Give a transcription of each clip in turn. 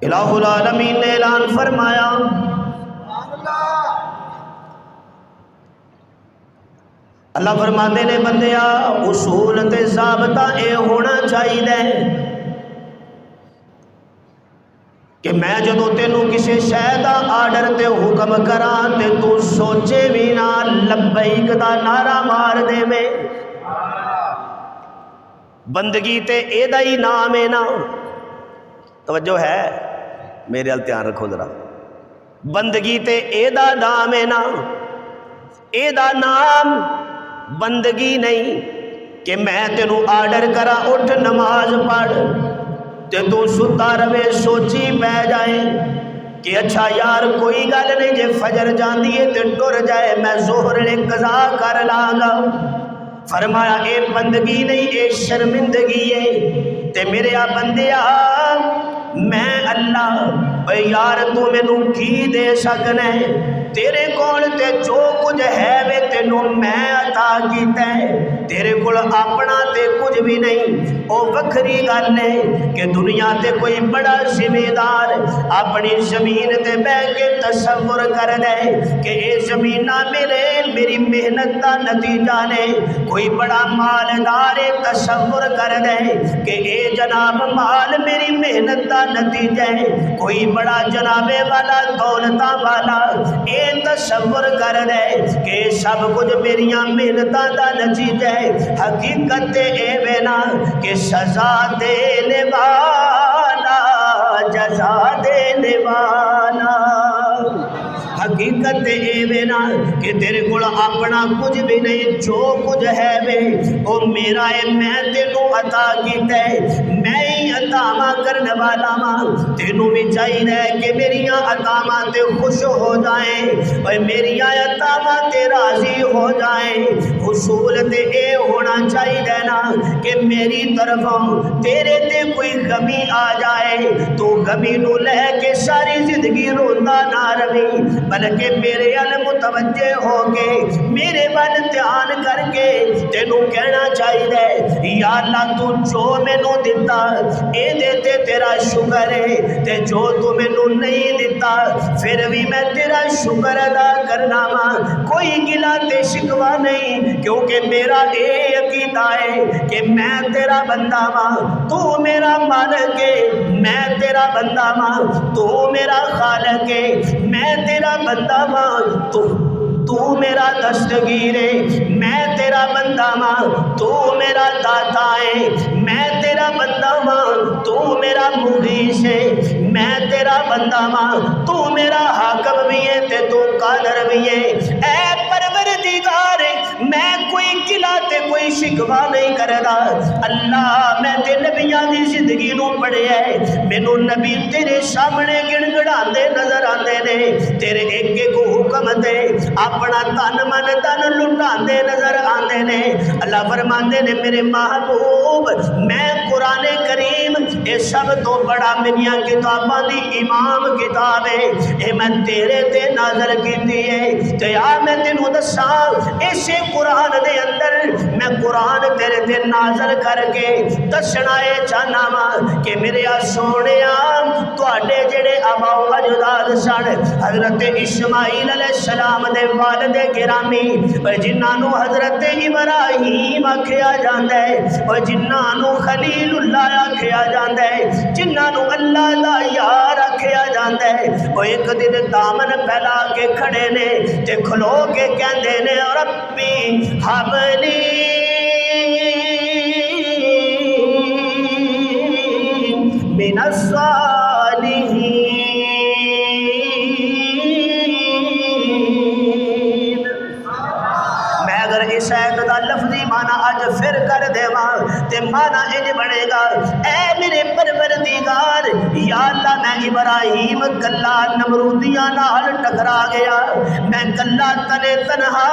الہ العالمین نے اعلان فرمایا اللہ فرماتے نے بندیا اصول تے ضابطہ اے ہونا چاہیے کہ میں جدو تینوں کسی شے دا آرڈر تے حکم کراں تے تو سوچے بھی نہ لبیک دا نعرہ مار دے میں بندگی تے اے دا ہی نام ہے نا توجہ ہے میرے ال دھیان رکھو ذرا بندگی تے اے دا نام ہے نا اے دا نام بندگی نہیں کہ میں تینوں آرڈر کرا اٹھ نماز پڑھ تے تو ستا روے سوچی پہ جائے کہ اچھا یار کوئی گل نہیں جے فجر جاندی ہے تے ٹر جائے میں ظہر نے قضا کر لاگا فرمایا اے بندگی نہیں اے شرمندگی ہے تے میرے بندیا میں اللہ اے یار تو مینوں کی دے سکنا ہے تیرے کول تے جو کچھ ہے وے تینوں میں عطا کیتا ہے تیرے کول اپنا تے کچھ بھی نہیں او وکھری گل ہے کہ دنیا تے کوئی بڑا ذمہ دار اپنی زمین تے بیٹھ کے تصور کر دے کہ اے زمین میری محنت دا نتیجہ نے کوئی بڑا مالدار تصور کر دے کہ اے جناب مال میری محنت دا نتیجہ ہے کوئی بڑا جنابے والا دولتاں والا اے تصور کر دے کہ سب کچھ میریاں محنتاں دا نتیجہ ہے حقیقت اے وینا کہ سزا دینے والا جزا دینے والا حقیقت اے وینا کہ تیرے کول اپنا کچھ بھی نہیں جو کچھ ہے وے او میرا ہے میں تینوں عطا کیتا ہے میں ہی عطاواں کرنے والا ماں تینوں بھی چاہیے کہ میریاں عطاواں تے خوش ہو جائیں اور میریاں عطاواں تے راضی ہو جائیں حصول تے اے ہونا چاہیے نا کہ میری طرفوں تیرے تے کوئی غمی آ جائے تو غمی نو لے کے ساری زندگی روندا نہ روی بلکہ میرے ال متوجہ ہو کے میرے ول دھیان کر کے تینوں کہنا چاہیے یا اللہ تو جو مینوں دتا اے دے تے تیرا شکر ہے تے جو تو مینوں نہیں دتا پھر بھی میں تیرا شکر ادا کرنا وا کوئی گلا تے شکوا نہیں کیونکہ میرا اے عقیدہ ہے کہ میں تیرا بندہ وا تو میرا مالک ہے میں تیرا بندہ وا تو میرا خالق ہے میں تیرا بندہ ماں تو میرا دستگیر ہے میں تیرا بندہ ماں تو میرا داتا ہے میں تیرا بندہ ماں تو میرا مغیث ہے میں تیرا بندہ ماں تو میرا حاکم بھی ہے تے تو قادر بھی ہے اے پروردگار میں کوئی گلا تے کوئی شکوا نہیں کردا اللہ میں تے نبیاں دی زندگی نو پڑھیا ہے مینوں نبی تیرے سامنے گڑ گڑاندے نظر آندے نے تیرے ایک ایک حکم تے اپنا تن من تن لٹاندے نظر آندے نے اللہ فرماندے نے میرے محبوب میں قرآن کریم اے سب تو بڑا میریاں کتاباں دی امام کتاب ہے اے میں تیرے تے نازل کیتی ہے تے آ میں تینوں دساں اسے قرآن دے اندر میں قرآن تیرے تے نازل کر کے دسنا اے چاہنا وا کہ میرے سونیا تواڈے جڑے آبا و اجداد سن حضرت اسماعیل علیہ السلام دے والد گرامی جنہاں نو حضرت ابراہیم آکھیا جاندا ہے اور جنہاں نو خلیل اللہ آکھیا جاندا ہے جنہاں نو اللہ دا یار آکھیا جاندا ہے وہ ایک دن دامن پھیلا کے کھڑے نے تے کھلو کے کہندے نے ربی حبلی من الصالحین اس ایت دا لفظی معنی اج پھر کر دیواں تے معنی انج بنے گا اے میرے پروردگار یا اللہ میں ابراہیم کلا نمرودیاں نال ٹکرا گیا میں کلا تنے تنہا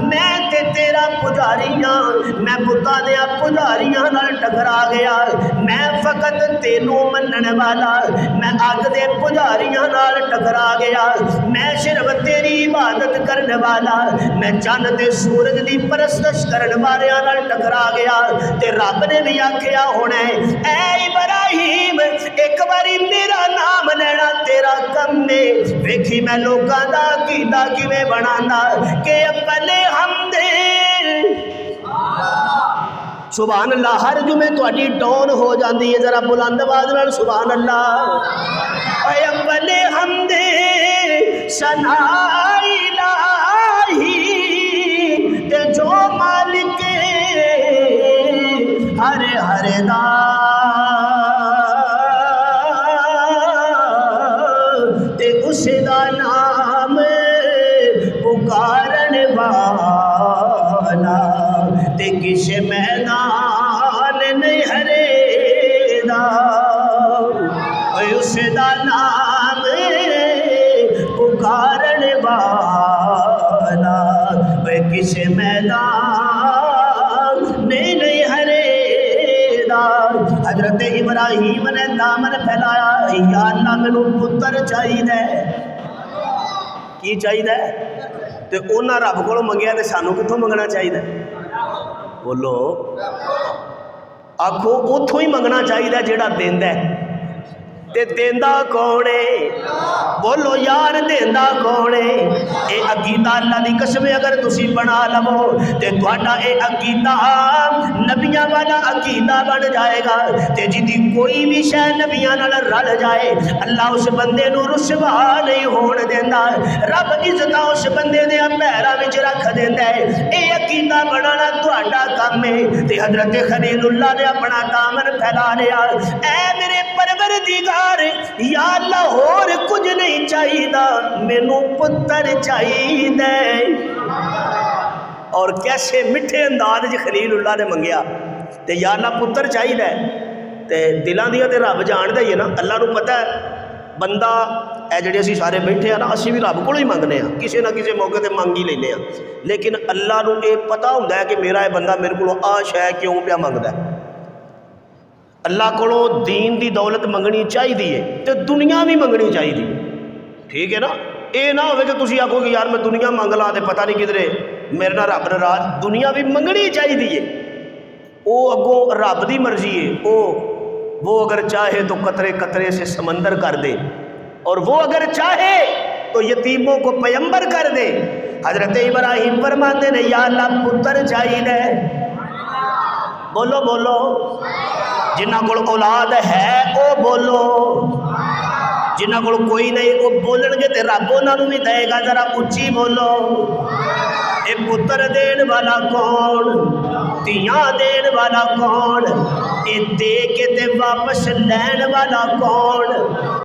میں تے تیرا پجاریاں میں بتاں دیاں پجاریاں نال ٹکرا گیا میں فقط تینوں منن والا میں اگ دے پجاریاں نال ٹکرا گیا میں صرف تیری عبادت کرنے والا میں چند تے سورج دی پرستش کرن والیاں نال ٹکرا گیا تے رب نے بھی آکھیا ہونا ہے اے ابراہیم ایک باری میرا نام نے ویکھی میں لوکاں دا عقیدہ کیویں بنانا کہ اول حمد سبحان اللہ ہر جمعے تہاڈی ٹون ہو جاندی ہے ذرا بلند آواز نال سبحان اللہ اے اول حمد ثنا الہی تے جو مالک ہر ہر دا تے اس دا نام پکارن والا تے کس میدان نہیں ہرے دا اس دا نام پکارن والا کس میدان نہیں ہرے دا حضرت ابراہیم نے دامن پھیلایا یا اللہ مینوں پتر چاہیے کی چاہیے تے انہاں رب کولوں منگیا تے سانوں کتھوں منگنا چاہیے بولو آکھو اتھوں ہی منگنا چاہیے جیڑا دیندا ہے تے دیندا کون ہے بولو یار دیندا کون ہے اے عقیدہ اللہ دی قسم اگر تسی بنا لو تے تہاڈا اے عقیدہ نبیاں والا عقیدہ بن جائے گا تے جدی کوئی بھی شے نبیاں نال رل جائے اللہ اس بندے نو رسوا نہیں ہون دیندا رب عزت اس بندے دے پیراں وچ رکھ دیندا ہے اے عقیدہ بنانا تہاڈا کام ہے تے حضرت خلیل اللہ نے اپنا دامن پھیلا لیا اے میرے پروردگار یا اللہ اور کچھ نہیں چاہیے مینوں پتر چاہیے اور کیسے میٹھے انداز خلیل اللہ نے منگیا تے یا اللہ پتر چاہیے تے دلاں دیا تے رب جاندا ہی ہے نا اللہ نو پتہ ہے بندہ اے جڑے اسی سارے بیٹھے ہیں نا اسی بھی رب کولوں ہی منگنے ہیں کسی نہ کسی موقع تے منگ ہی لینے ہیں لیکن اللہ نو یہ پتہ ہوندا ہے کہ میرا یہ بندہ میرے کولوں آ شے کیوں پیا منگدا ہے اللہ کو دین دی دولت منگنی چاہیے تو دنیا بھی منگنی چاہیے ٹھیک ہے نا یہ نہ ہوئے کہ تسی آکھو کہ یار میں دنیا منگ لا تے پتہ نہیں کدھرے میرے نال رب ناراض دنیا بھی منگنی چاہیے وہ اگوں رب دی مرضی ہے وہ اگر چاہے تو قطرے قطرے سے سمندر کر دے اور وہ اگر چاہے تو یتیموں کو پیمبر کر دے حضرت ابراہیم فرماتے نے یا اللہ پتر چاہیے بولو بولو جنہ کو اولاد ہے وہ بولو جنہ کو کوئی نہیں وہ بولن گے تے رب انہاں نوں بھی دے گا ذرا اچھی بولو اے پتر دین والا کون تیاں دین والا کون اے دے کے تے واپس لین والا کون